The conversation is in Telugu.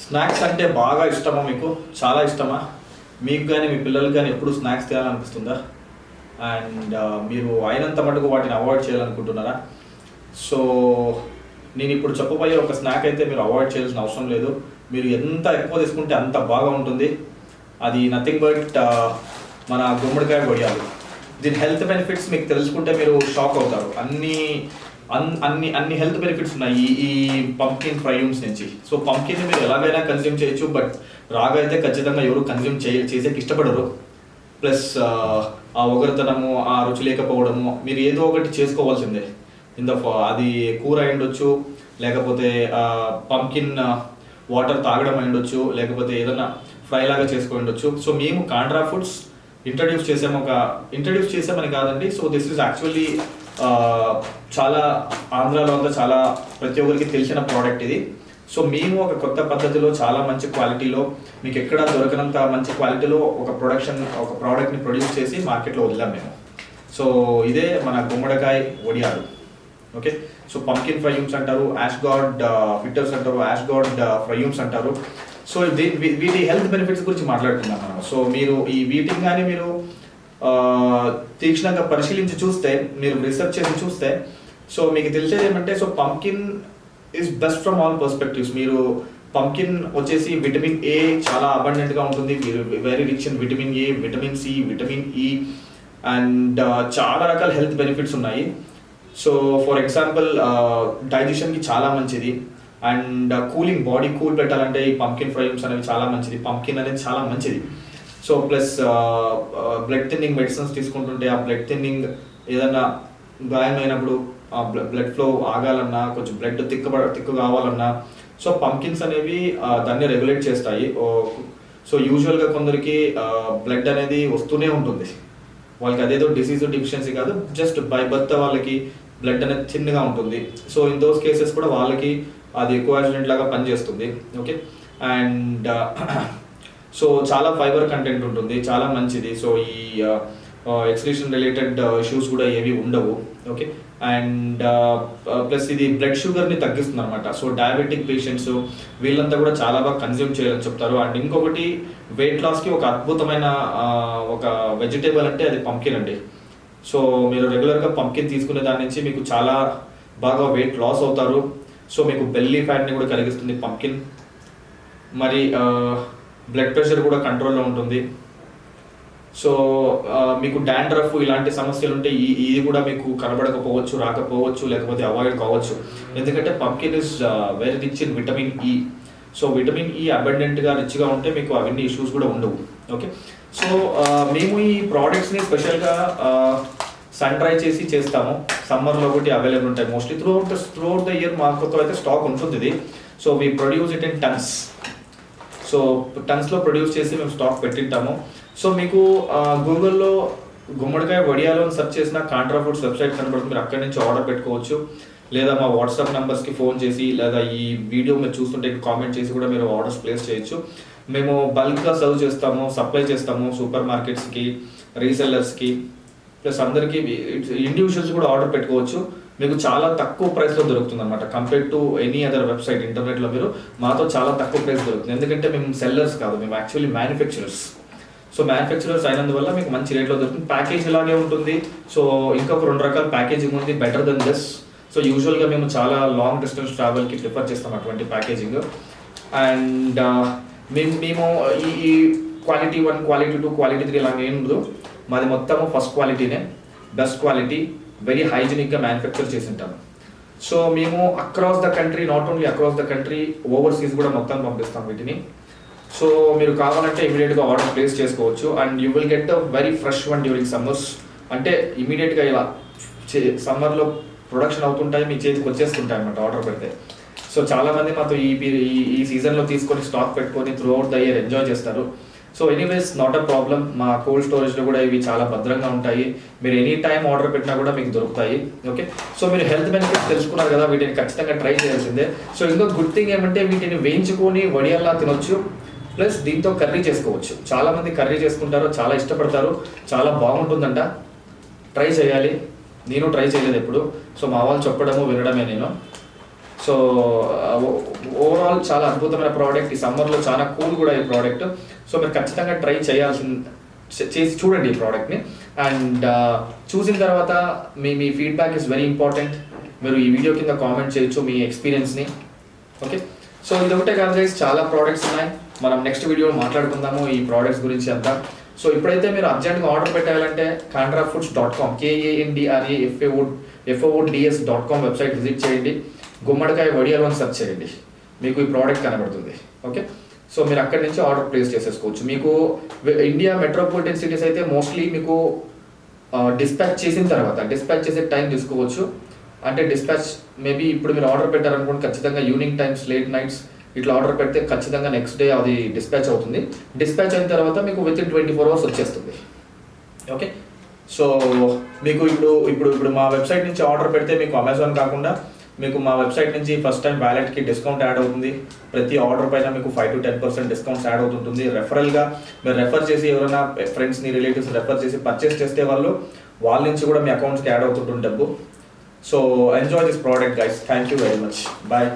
స్నాక్స్ అంటే బాగా ఇష్టమా మీకు? చాలా ఇష్టమా? మీకు కానీ మీ పిల్లలకు కానీ ఎప్పుడు స్నాక్స్ తినాలనిపిస్తుందా? అండ్ మీరు అయినంత మటుకు వాటిని అవాయిడ్ చేయాలనుకుంటున్నారా? సో నేను ఇప్పుడు చెప్పబోయే ఒక స్నాక్ అయితే మీరు అవాయిడ్ చేయాల్సిన అవసరం లేదు. మీరు ఎంత ఎక్కువ తీసుకుంటే అంత బాగా ఉంటుంది. అది నథింగ్ బట్ మన గుమ్మడికాయ వడియాలు. దీని హెల్త్ బెనిఫిట్స్ మీకు తెలుసుకుంటే మీరు షాక్ అవుతారు. అన్ని హెల్త్ బెనిఫిట్స్ ఉన్నాయి ఈ పంకిన్ ఫ్రైమ్స్ నుంచి. సో పంకిన్ మీరు ఎలాగైనా కన్జ్యూమ్ చేయొచ్చు, బట్ రాగా అయితే ఖచ్చితంగా ఎవరు కన్జ్యూమ్ చేసేకి ఇష్టపడరు. ప్లస్ ఆ ఒగరుతనము, ఆ రుచి లేకపోవడము, మీరు ఏదో ఒకటి చేసుకోవాల్సిందే. అది కూర అయిండొచ్చు, లేకపోతే పంకిన్ వాటర్ తాగడం అయిండొచ్చు, లేకపోతే ఏదైనా ఫ్రై లాగా చేసుకొని ఉండొచ్చు. సో మేము కాండ్రా ఫుడ్స్ ఇంట్రడ్యూస్ చేసామని కాదండి. సో దిస్ ఈజ్ యాక్చువల్లీ చాలా ఆంధ్రాలో అంతా చాలా ప్రతి ఒక్కరికి తెలిసిన ప్రోడక్ట్ ఇది. సో మేము ఒక కొత్త పద్ధతిలో చాలా మంచి క్వాలిటీలో, మీకు ఎక్కడ దొరకనంత మంచి క్వాలిటీలో ఒక ప్రోడక్ట్ని ప్రొడ్యూస్ చేసి మార్కెట్లో వదిలాం మేము. సో ఇదే మన గుమ్మడికాయ వడియాలు. ఓకే, సో పంకిన్ ఫ్రైమ్స్ అంటారు, యాష్గార్డ్ ఫిట్టర్స్ అంటారు, యాష్గార్డ్ ఫ్రైమ్స్ అంటారు. సో వీటి హెల్త్ బెనిఫిట్స్ గురించి మాట్లాడుతున్నాం మనం. సో మీరు ఈ వీటిని కానీ మీరు తీక్షణంగా పరిశీలించి చూస్తే, మీరు రీసెర్చ్ చేసి చూస్తే, సో మీకు తెలిసేది ఏమంటే, so pumpkin is best from all perspectives. మీరు పంకిన్ వచ్చేసి విటమిన్ ఏ చాలా అబండెంట్గా ఉంటుంది, very rich in vitamin A, vitamin C, vitamin E, and చాలా రకాల హెల్త్ బెనిఫిట్స్ ఉన్నాయి. సో ఫర్ ఎగ్జాంపుల్ డైజెషన్కి చాలా మంచిది, అండ్ బాడీ కూల్ పెట్టాలంటే ఈ పంకిన్ ఫ్రైమ్స్ అనేవి చాలా మంచిది. పంకిన్ అనేది చాలా మంచిది. So plus blood thinning medicines తీసుకుంటుంటే, ఆ బ్లడ్ థిన్నింగ్ ఏదన్నా గాయమైనప్పుడు ఆ బ్లడ్ ఫ్లో ఆగాలన్నా, కొంచెం బ్లడ్ తిక్కు కావాలన్నా, సో పంకిన్స్ అనేవి దాన్ని రెగ్యులేట్ చేస్తాయి. సో యూజువల్గా కొందరికి బ్లడ్ అనేది వస్తూనే ఉంటుంది, వాళ్ళకి అదేదో డిసీజ్ డిఫిషియన్సీ కాదు, జస్ట్ బై బర్త్ వాళ్ళకి బ్లడ్ అనేది థిన్గా ఉంటుంది. సో ఇన్ దోస్ కేసెస్ కూడా వాళ్ళకి అది కోయాగ్యులెంట్ లాగా పనిచేస్తుంది. ఓకే, అండ్ సో చాలా ఫైబర్ కంటెంట్ ఉంటుంది, చాలా మంచిది. సో ఈ ఎక్స్క్రీషన్ రిలేటెడ్ ఇష్యూస్ కూడా ఏవి ఉండవు. ఓకే, అండ్ ప్లస్ ఇది బ్లడ్ షుగర్ని తగ్గిస్తుంది అనమాట. సో డయాబెటిక్ పేషెంట్స్ వీళ్ళంతా కూడా చాలా బాగా కన్జ్యూమ్ చేయాలని చెప్తారు. అండ్ ఇంకొకటి, వెయిట్ లాస్కి ఒక అద్భుతమైన ఒక వెజిటేబుల్ అంటే అది పంకిన్ అండి. సో మీరు రెగ్యులర్గా పంకిన్ తీసుకునే దాని నుంచి మీకు చాలా బాగా వెయిట్ లాస్ అవుతారు. సో మీకు బెల్లీ ఫ్యాట్ని కూడా కలిగిస్తుంది పంకిన్. మరి బ్లడ్ ప్రెషర్ కూడా కంట్రోల్లో ఉంటుంది. సో మీకు డాండ్రఫ్ ఇలాంటి సమస్యలు ఉంటే ఇది కూడా మీకు కనబడకపోవచ్చు, రాకపోవచ్చు, లేకపోతే అవాయిడ్ కావచ్చు. ఎందుకంటే pumpkin is very rich in vitamin E. So vitamin E అబండెంట్గా రిచ్గా ఉంటే మీకు అవన్నీ ఇష్యూస్ కూడా ఉండవు. ఓకే, సో మేము ఈ ప్రోడక్ట్స్ని స్పెషల్గా సన్ డ్రై చేసి చేస్తాము. సమ్మర్లో ఒకటి అవైలబుల్ ఉంటాయి. మోస్ట్లీ త్రూఅవుట్ ద ఇయర్ మాకు అయితే స్టాక్ ఉంటుంది ఇది. So we produce it in tons. So టన్స్లో ప్రొడ్యూస్ చేసి మేము స్టాక్ పెట్టింటాము. సో మీకు గూగుల్లో గుమ్మడికాయ వడియాలు అని సెర్చ్ చేసిన కాంట్రా ఫుడ్స్ వెబ్సైట్ కనబడుతుంది. మీరు అక్కడి నుంచి ఆర్డర్ పెట్టుకోవచ్చు, లేదా మా వాట్సాప్ నెంబర్స్కి ఫోన్ చేసి, లేదా ఈ వీడియో మీరు చూస్తుంటే కామెంట్ చేసి కూడా మీరు ఆర్డర్స్ ప్లేస్ చేయొచ్చు. మేము బల్క్గా సర్వ్ చేస్తాము, సప్లై చేస్తాము సూపర్ మార్కెట్స్కి, రీసెల్లర్స్కి, ప్లస్ అందరికీ ఇండివిజువల్స్ కూడా ఆర్డర్ పెట్టుకోవచ్చు. మీకు చాలా తక్కువ ప్రైస్లో దొరుకుతుంది అనమాట. Compare to any other website ఇంటర్నెట్లో మీరు మాతో చాలా తక్కువ ప్రైస్ దొరుకుతుంది. ఎందుకంటే మేము సెల్లర్స్ కాదు, మేము యాక్చువల్లీ మ్యానుఫ్యాక్చరర్స్. సో మ్యానుఫ్యాక్చరర్స్ అయినందువల్ల మీకు మంచి రేట్లో దొరుకుతుంది. ప్యాకేజ్ ఇలాగే ఉంటుంది. సో ఇంకొక 2 రకాల ప్యాకేజింగ్ ఉంది, బెటర్ దెన్ దిస్. సో యూజువల్గా మేము చాలా లాంగ్ డిస్టెన్స్ ట్రావెల్కి ప్రిఫర్ చేస్తాం అటువంటి ప్యాకేజింగ్. అండ్ మేము ఈ క్వాలిటీ 1, క్వాలిటీ 2, క్వాలిటీ 3 ఇలాగ ఏం ఉండదు. మాది మొత్తము ఫస్ట్ క్వాలిటీనే, బెస్ట్ క్వాలిటీ, వెరీ హైజీనిక్గా మ్యానుఫ్యాక్చర్ చేసి ఉంటాము. సో మేము across the country, not only across the country, overseas కూడా మొత్తం పంపిస్తాం వీటిని. సో మీరు కావాలంటే ఇమీడియట్గా ఆర్డర్ ప్లేస్ చేసుకోవచ్చు. And you will get a very fresh one during summers. అంటే ఇమీడియట్గా ఇలా సమ్మర్లో ప్రొడక్షన్ అవుతుంటాయి, మీ చేతికి వచ్చేస్తుంటాయి అన్నమాట ఆర్డర్ పెడితే. సో చాలామంది మాతో ఈ సీజన్లో తీసుకొని స్టాక్ పెట్టుకొని త్రూఅవుట్ ద ఇయర్ ఎంజాయ్ చేస్తారు. So anyways not a problem. మా కోల్డ్ స్టోరేజ్లో కూడా ఇవి చాలా భద్రంగా ఉంటాయి. మీరు ఎనీ టైం ఆర్డర్ పెట్టినా కూడా మీకు దొరుకుతాయి. ఓకే, సో మీరు హెల్త్ బెనిఫిట్స్ తెలుసుకున్నారు కదా, వీటిని ఖచ్చితంగా ట్రై చేయాల్సిందే. సో ఇంకొక గుడ్ థింగ్ ఏమంటే, వీటిని వేయించుకొని వడియాల్లా తినొచ్చు, ప్లస్ దీంతో కర్రీ చేసుకోవచ్చు. చాలామంది కర్రీ చేసుకుంటారు, చాలా ఇష్టపడతారు, చాలా బాగుంటుందంట. ట్రై చేయాలి, నేను ట్రై చేయలేదు ఎప్పుడు. సో మా వాళ్ళు చెప్పడము వినడమే నేను. సో ఓవరాల్ చాలా అద్భుతమైన ప్రోడక్ట్, ఈ సమ్మర్లో చాలా కూల్ కూడా ఈ ప్రోడక్ట్. సో మీరు ఖచ్చితంగా ట్రై చేసి చూడండి ఈ ప్రోడక్ట్ని. అండ్ చూసిన తర్వాత మీ ఫీడ్బ్యాక్ ఇస్ వెరీ ఇంపార్టెంట్. మీరు ఈ వీడియో కింద కామెంట్ చేయొచ్చు మీ ఎక్స్పీరియన్స్ని. ఓకే, సో ఇది ఒకటే కాదు గైస్, చాలా ప్రోడక్ట్స్ ఉన్నాయి. మనం నెక్స్ట్ వీడియోలో మాట్లాడుకుందాము ఈ ప్రోడక్ట్స్ గురించి అంతా. సో ఇప్పుడైతే మీరు అర్జెంట్గా ఆర్డర్ పెట్టాలంటే kandrafoods.com KANDRAFOODS.com వెబ్సైట్ విజిట్ చేయండి. గుమ్మడికాయ వడియాలు అని సెర్చ్ చేయండి, మీకు ఈ ప్రోడక్ట్ కనబడుతుంది. ఓకే, సో మీరు అక్కడి నుంచి ఆర్డర్ ప్లేస్ చేసేసుకోవచ్చు. మీకు ఇండియా మెట్రోపాలిటన్ సిటీస్ అయితే మోస్ట్లీ మీకు డిస్పాచ్ చేసే టైం తీసుకోవచ్చు. అంటే డిస్పాచ్ మేబీ ఇప్పుడు మీరు ఆర్డర్ పెట్టారనుకోండి, ఖచ్చితంగా ఈవినింగ్ టైమ్స్, లేట్ నైట్స్ ఇట్లా ఆర్డర్ పెడితే ఖచ్చితంగా నెక్స్ట్ డే అది డిస్పాచ్ అవుతుంది. డిస్పాచ్ అయిన తర్వాత మీకు వితిన్ 24 hours వచ్చేస్తుంది. ఓకే, సో మీకు ఇప్పుడు మా వెబ్సైట్ నుంచి ఆర్డర్ పెడితే మీకు అమెజాన్ కాకుండా మీకు మా వెబ్సైట్ నుంచి ఫస్ట్ టైం వ్యాలెట్కి డిస్కౌంట్ యాడ్ అవుతుంది. ప్రతి ఆర్డర్ పైన మీకు 5 to 10% డిస్కౌంట్స్ యాడ్ అవుతుంటుంది. రెఫరల్గా మీరు రెఫర్ చేసి ఎవరైనా ఫ్రెండ్స్ని, రిలేటివ్స్ రెఫర్ చేసి పర్చేస్ చేస్తే వాళ్ళ నుంచి కూడా మీ అకౌంట్స్కి యాడ్ అవుతుంటుంది డబ్బు. So enjoy this product guys. Thank you very much. Bye.